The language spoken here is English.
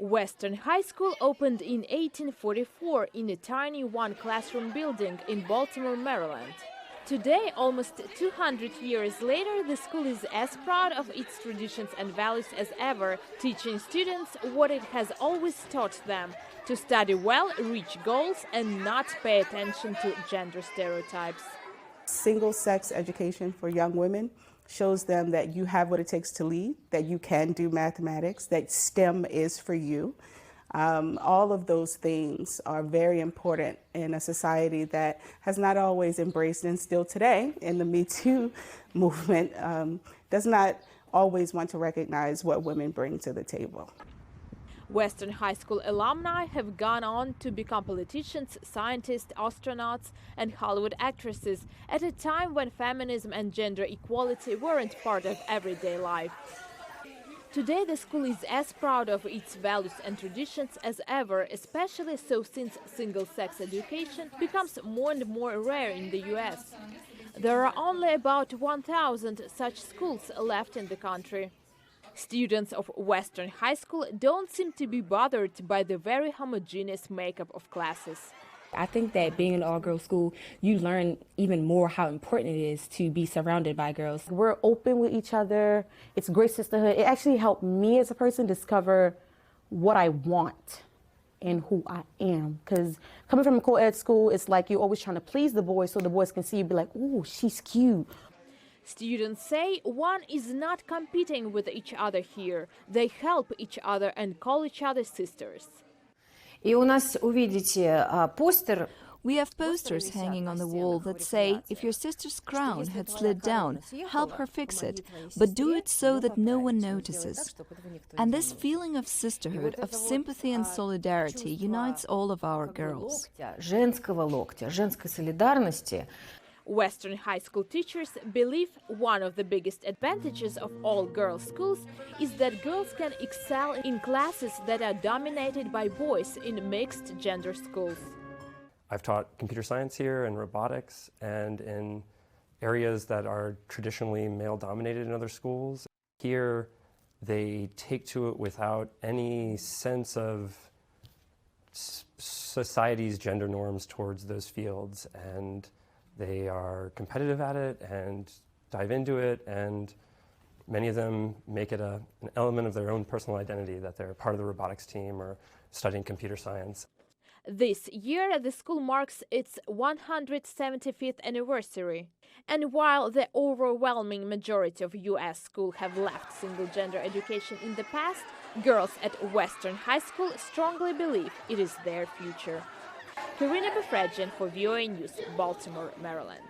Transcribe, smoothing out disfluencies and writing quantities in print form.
Western High School opened in 1844 in a tiny one-classroom building in Baltimore, Maryland. Today, almost 200 years later, the school is as proud of its traditions and values as ever, teaching students what it has always taught them: to study well, reach goals, and not pay attention to gender stereotypes. Single-sex education for young women shows them that you have what it takes to lead, that you can do mathematics, that STEM is for you. All of those things are very important in a society that has not always embraced, and still today in the Me Too movement does not always want to recognize what women bring to the table. Western High School alumni have gone on to become politicians, scientists, astronauts, and Hollywood actresses at a time when feminism and gender equality weren't part of everyday life. Today, the school is as proud of its values and traditions as ever, especially so since single-sex education becomes more and more rare in the U.S. There are only about 1,000 such schools left in the country. Students of Western High School don't seem to be bothered by the very homogeneous makeup of classes. I think that being in an all-girls school, you learn even more how important it is to be surrounded by girls. We're open with each other. It's great sisterhood. It actually helped me as a person discover what I want and who I am. Because coming from a co-ed school, it's like you're always trying to please the boys so the boys can see you, be like, ooh, she's cute. Students say one is not competing with each other here. They help each other and call each other sisters. We have posters hanging on the wall that say, if your sister's crown had slid down, help her fix it, but do it so that no one notices. And this feeling of sisterhood, of sympathy and solidarity unites all of our girls. Western High School teachers believe one of the biggest advantages of all girls' schools is that girls can excel in classes that are dominated by boys in mixed gender schools. I've taught computer science here and robotics, and in areas that are traditionally male-dominated in other schools. Here, they take to it without any sense of society's gender norms towards those fields, and they are competitive at it and dive into it, and many of them make it an element of their own personal identity, that they're part of the robotics team or studying computer science. This year, the school marks its 175th anniversary. And while the overwhelming majority of U.S. schools have left single-gender education in the past, girls at Western High School strongly believe it is their future. Karina Bafradzhian for VOA News, Baltimore, Maryland.